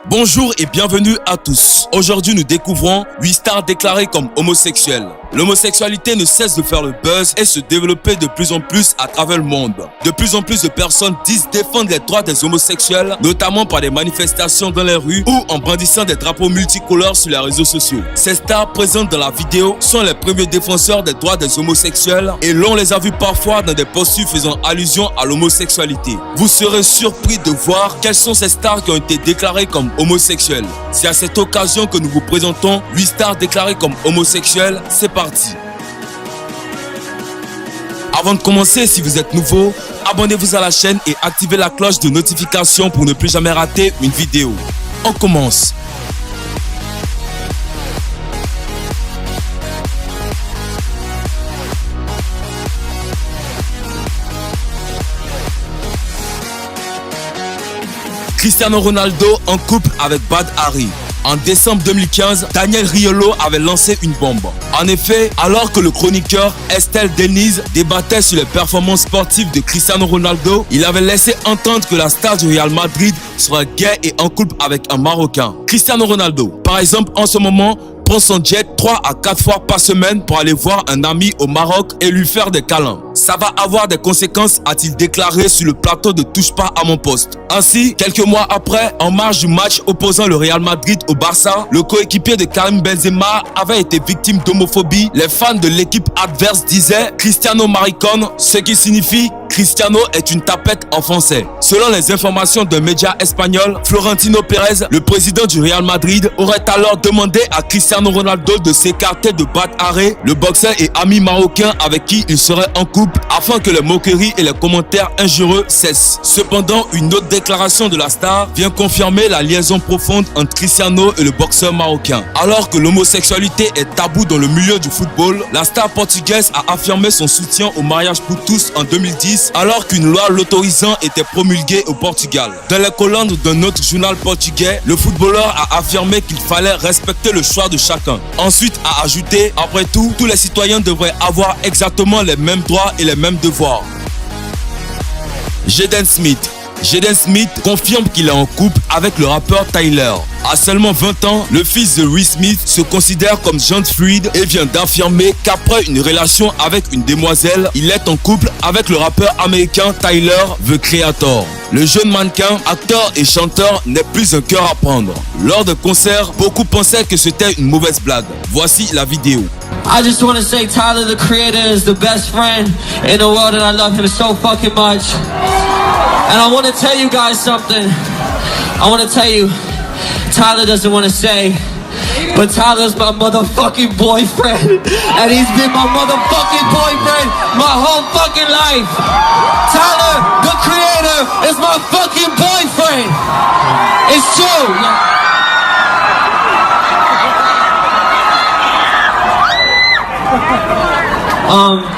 Bonjour et bienvenue à tous. Aujourd'hui, nous découvrons 8 stars déclarées comme homosexuelles. L'homosexualité ne cesse de faire le buzz et se développer de plus en plus à travers le monde. De plus en plus de personnes disent défendre les droits des homosexuels, notamment par des manifestations dans les rues ou en brandissant des drapeaux multicolores sur les réseaux sociaux. Ces stars présentes dans la vidéo sont les premiers défenseurs des droits des homosexuels et l'on les a vus parfois dans des postures faisant allusion à l'homosexualité. Vous serez surpris de voir quelles sont ces stars qui ont été déclarées comme homosexuels. C'est à cette occasion que nous vous présentons 8 stars déclarées comme homosexuels. C'est parti. Avant de commencer, si vous êtes nouveau, abonnez-vous à la chaîne et activez la cloche de notification pour ne plus jamais rater une vidéo. On commence. Cristiano Ronaldo en couple avec Badr Hari. En décembre 2015, Daniel Riolo avait lancé une bombe. En effet, alors que le chroniqueur Estelle Denise débattait sur les performances sportives de Cristiano Ronaldo, il avait laissé entendre que la star du Real Madrid serait gay et en couple avec un Marocain. Cristiano Ronaldo, par exemple, en ce moment, prend son jet 3 à 4 fois par semaine pour aller voir un ami au Maroc et lui faire des câlins. Ça va avoir des conséquences, a-t-il déclaré sur le plateau de Touche pas à mon poste. Ainsi, quelques mois après, en marge du match opposant le Real Madrid au Barça, le coéquipier de Karim Benzema avait été victime d'homophobie. Les fans de l'équipe adverse disaient Cristiano Maricón, ce qui signifie Cristiano est une tapette en français. Selon les informations d'un média espagnol, Florentino Pérez, le président du Real Madrid, aurait alors demandé à Cristiano Ronaldo de s'écarter de Badr Hari, le boxeur et ami marocain avec qui il serait en couple, afin que les moqueries et les commentaires injurieux cessent. Cependant, une autre déclaration de la star vient confirmer la liaison profonde entre Cristiano et le boxeur marocain. Alors que l'homosexualité est tabou dans le milieu du football, la star portugaise a affirmé son soutien au mariage pour tous en 2010, alors qu'une loi l'autorisant était promulguée au Portugal. Dans les colonnes d'un autre journal portugais, le footballeur a affirmé qu'il fallait respecter le choix de chacun. Ensuite a ajouté, après tout, tous les citoyens devraient avoir exactement les mêmes droits et les mêmes devoirs. Jaden Smith. Jaden Smith confirme qu'il est en couple avec le rappeur Tyler. À seulement 20 ans, le fils de Will Smith se considère comme gender fluide et vient d'affirmer qu'après une relation avec une demoiselle, il est en couple avec le rappeur américain Tyler, The Creator. Le jeune mannequin, acteur et chanteur n'est plus un cœur à prendre. Lors de concerts, beaucoup pensaient que c'était une mauvaise blague. Voici la vidéo. I just want to say Tyler, the Creator, is the best friend in the world and I love him so fucking much. And I want to tell you guys something. I want to tell you, Tyler doesn't want to say, but Tyler's my motherfucking boyfriend. And he's been my motherfucking boyfriend my whole fucking life. Tyler, the Creator, is my fucking boyfriend. It's true.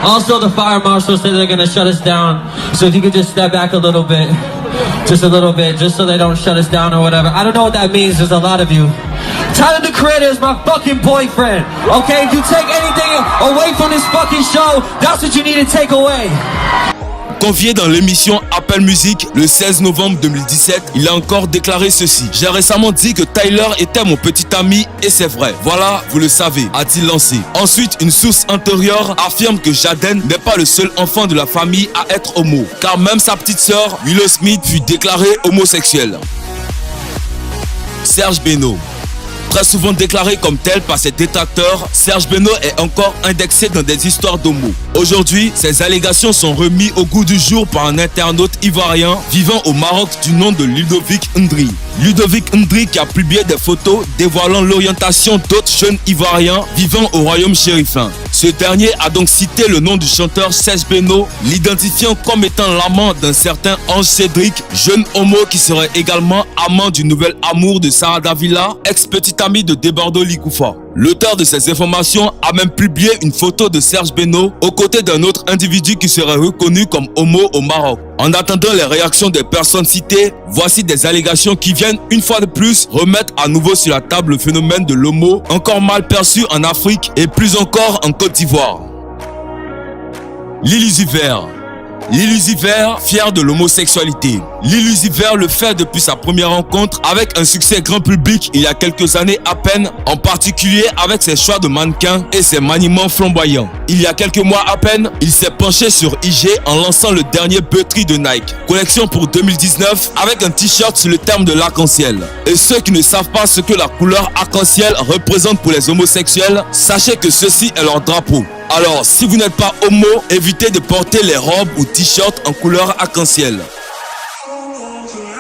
Also, the fire marshal said they're gonna shut us down. So if you could just step back a little bit, just so they don't shut us down or whatever. I don't know what that means. There's a lot of you. Tyler, the Creator, is my fucking boyfriend. Okay, if you take anything away from this fucking show, that's what you need to take away. Convié dans l'émission Apple Music le 16 novembre 2017, il a encore déclaré ceci. J'ai récemment dit que Tyler était mon petit ami et c'est vrai. Voilà, vous le savez, a-t-il lancé. Ensuite, une source antérieure affirme que Jaden n'est pas le seul enfant de la famille à être homo, car même sa petite sœur, Willow Smith, fut déclarée homosexuelle. Serge Beno. Très souvent déclaré comme tel par ses détracteurs, Serge Beno est encore indexé dans des histoires d'homo. Aujourd'hui, ces allégations sont remises au goût du jour par un internaute ivoirien vivant au Maroc du nom de Ludovic Ndri. Ludovic Ndri qui a publié des photos dévoilant l'orientation d'autres jeunes ivoiriens vivant au royaume chérifin. Ce dernier a donc cité le nom du chanteur Serge Beno, l'identifiant comme étant l'amant d'un certain Ange Cédric, jeune homo qui serait également amant du nouvel amour de Sarah Davila, ex-petite amie de Debordo Likoufa. L'auteur de ces informations a même publié une photo de Serge Beno aux côtés d'un autre individu qui serait reconnu comme homo au Maroc. En attendant les réactions des personnes citées, voici des allégations qui viennent une fois de plus remettre à nouveau sur la table le phénomène de l'homo, encore mal perçu en Afrique et plus encore en Côte d'Ivoire. Lily Zuver. Lil Uzi Vert, fier de l'homosexualité. Lil Uzi Vert le fait depuis sa première rencontre avec un succès grand public il y a quelques années à peine, en particulier avec ses choix de mannequins et ses maniements flamboyants. Il y a quelques mois à peine, il s'est penché sur IG en lançant le dernier Buttery de Nike, collection pour 2019 avec un t-shirt sur le terme de l'arc-en-ciel. Et ceux qui ne savent pas ce que la couleur arc-en-ciel représente pour les homosexuels, sachez que ceci est leur drapeau. Alors, si vous n'êtes pas homo, évitez de porter les robes ou t-shirts en couleur arc-en-ciel.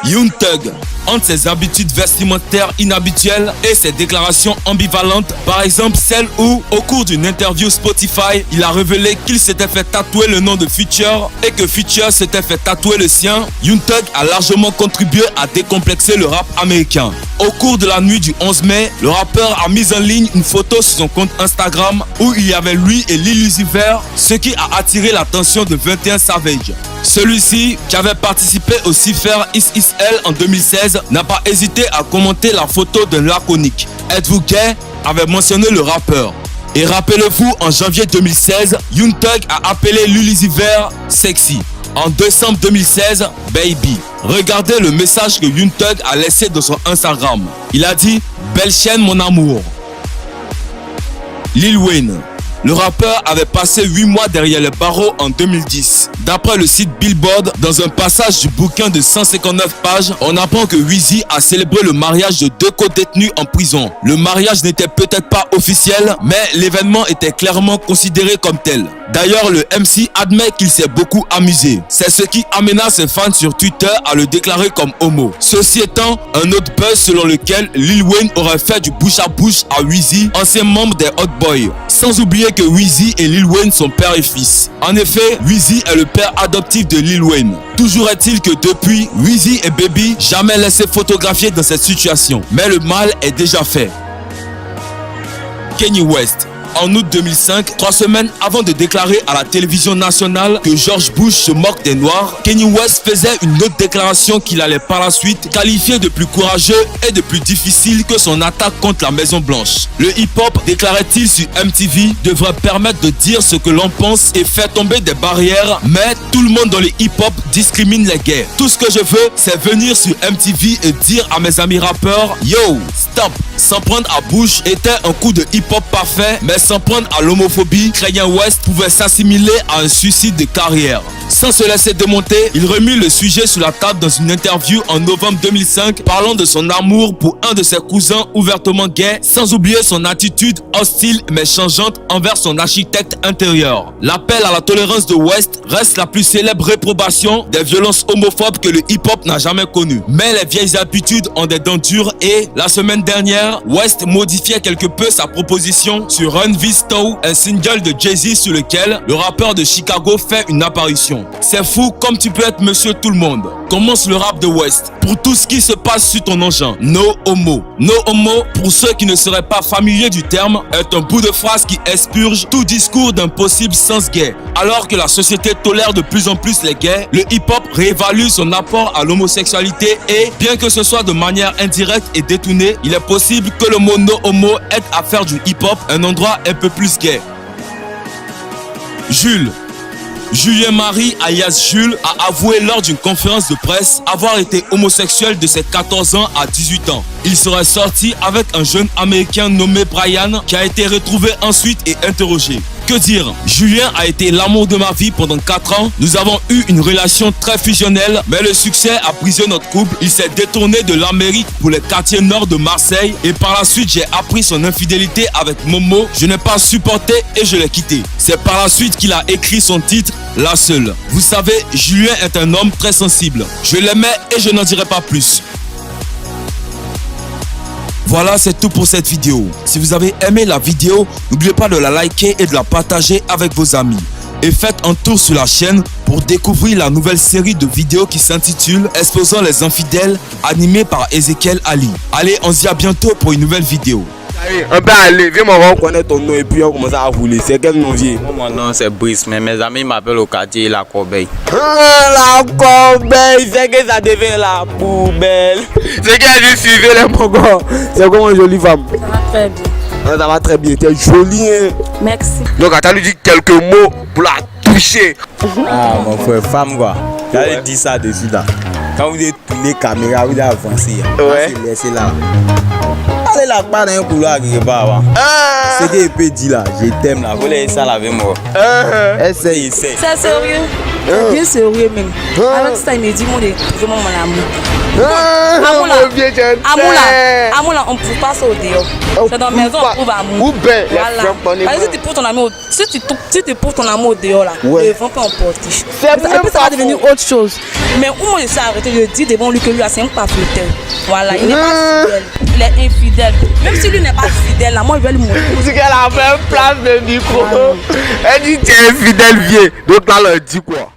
Young Thug, entre ses habitudes vestimentaires inhabituelles et ses déclarations ambivalentes, par exemple celle où, au cours d'une interview Spotify, il a révélé qu'il s'était fait tatouer le nom de Future et que Future s'était fait tatouer le sien, Young Thug a largement contribué à décomplexer le rap américain. Au cours de la nuit du 11 mai, le rappeur a mis en ligne une photo sur son compte Instagram où il y avait lui et Lil Uzi Vert, ce qui a attiré l'attention de 21 Savage. Celui-ci, qui avait participé au Cypher Is Hell en 2016, n'a pas hésité à commenter la photo d'un laconique. Êtes-vous gay? Avait mentionné le rappeur. Et rappelez-vous, en janvier 2016, Young Thug a appelé Lil Uzi Vert sexy. En décembre 2016, Baby. Regardez le message que Young Thug a laissé dans son Instagram. Il a dit « Belle chaîne mon amour ». Lil Wayne. Le rappeur avait passé 8 mois derrière les barreaux en 2010. D'après le site Billboard, dans un passage du bouquin de 159 pages, on apprend que Weezy a célébré le mariage de 2 co-détenus en prison. Le mariage n'était peut-être pas officiel, mais l'événement était clairement considéré comme tel. D'ailleurs, le MC admet qu'il s'est beaucoup amusé. C'est ce qui amena ses fans sur Twitter à le déclarer comme homo. Ceci étant, un autre buzz selon lequel Lil Wayne aurait fait du bouche à bouche à Weezy, ancien membre des Hot Boys. Sans oublier que Weezy et Lil Wayne sont père et fils. En effet, Weezy est le père adoptif de Lil Wayne. Toujours est-il que depuis, Weezy et Baby jamais laissé photographier dans cette situation. Mais le mal est déjà fait. Kanye West. En août 2005, 3 semaines avant de déclarer à la télévision nationale que George Bush se moque des Noirs, Kanye West faisait une autre déclaration qu'il allait par la suite qualifier de plus courageux et de plus difficile que son attaque contre la Maison Blanche. Le hip-hop, déclarait-il sur MTV, devrait permettre de dire ce que l'on pense et faire tomber des barrières, mais tout le monde dans le hip-hop discrimine les gays. Tout ce que je veux, c'est venir sur MTV et dire à mes amis rappeurs « Yo, stop !» S'en prendre à Bush était un coup de hip-hop parfait, mais s'en prendre à l'homophobie, Kanye West pouvait s'assimiler à un suicide de carrière. Sans se laisser démonter, il remit le sujet sur la table dans une interview en novembre 2005, parlant de son amour pour un de ses cousins ouvertement gay, sans oublier son attitude hostile mais changeante envers son architecte intérieur. L'appel à la tolérance de West reste la plus célèbre réprobation des violences homophobes que le hip-hop n'a jamais connues. Mais les vieilles habitudes ont des dents dures et, la semaine dernière, West modifiait quelque peu sa proposition sur Run This Town, un single de Jay-Z sur lequel le rappeur de Chicago fait une apparition. C'est fou comme tu peux être monsieur tout le monde. Commence le rap de West. Pour tout ce qui se passe sur ton engin. No homo. No homo, pour ceux qui ne seraient pas familiers du terme, est un bout de phrase qui expurge tout discours d'un possible sens gay. Alors que la société tolère de plus en plus les gays, le hip-hop réévalue son apport à l'homosexualité et, bien que ce soit de manière indirecte et détournée, il est possible que le mot no homo aide à faire du hip-hop un endroit un peu plus gay. Jules. Julien Marie alias Jules a avoué lors d'une conférence de presse avoir été homosexuel de ses 14 ans à 18 ans. Il serait sorti avec un jeune américain nommé Brian qui a été retrouvé ensuite et interrogé. Que dire? Julien a été l'amour de ma vie pendant 4 ans. Nous avons eu une relation très fusionnelle, mais le succès a brisé notre couple. Il s'est détourné de l'Amérique pour les quartiers nord de Marseille et par la suite j'ai appris son infidélité avec Momo. Je n'ai pas supporté et je l'ai quitté. C'est par la suite qu'il a écrit son titre La Seule. Vous savez, Julien est un homme très sensible. Je l'aimais et je n'en dirai pas plus. Voilà, c'est tout pour cette vidéo. Si vous avez aimé la vidéo, n'oubliez pas de la liker et de la partager avec vos amis. Et faites un tour sur la chaîne pour découvrir la nouvelle série de vidéos qui s'intitule Exposant les infidèles, animée par Ezekiel Ali. Allez, on se dit à bientôt pour une nouvelle vidéo. On peut aller, viens-moi reconnaître ton nom et puis on commence à rouler. C'est quel nom vieux? Mon nom c'est Brice, mais mes amis m'appellent au quartier La Corbeille. La Corbeille, c'est que ça devient la poubelle. C'est qu'elle dit suivez les mogos. C'est comme une jolie femme. Ça va très bien. Ça va très bien, t'es jolie. Hein? Merci. Donc attends, lui dit quelques mots pour la touché. Ah, mon frère, femme quoi. J'allais dire ça dessus là. Quand vous êtes tourné caméra, vous avez avancé. Ouais. Vous laissez là. Allez là, pas dans un couloir quelque part. Ce qu'il peut dire là, je t'aime là. Vous laissez ça là avec moi. Essaye. C'est sérieux. Bien sérieux même. Avec ça, il me dit, moi, vraiment mon amour. Amour là, on ne peut pas ça au dehors. C'est dans la maison, on trouve amour. Ou ben, voilà. Si tu portes ton amour, si tu portes ton amour au dehors là, ouais. ils ne vont pas emporter. Même ça va devenir autre chose. Mais où moi je sais arrêter, je dis devant lui que lui, c'est un pas fidèle. Voilà, il n'est pas fidèle. Il est infidèle. Même si lui n'est pas fidèle, là, moi je vais lui montrer. C'est qu'elle a fait place de micro. Elle dit tu es infidèle, vieux. Donc là, elle dit quoi?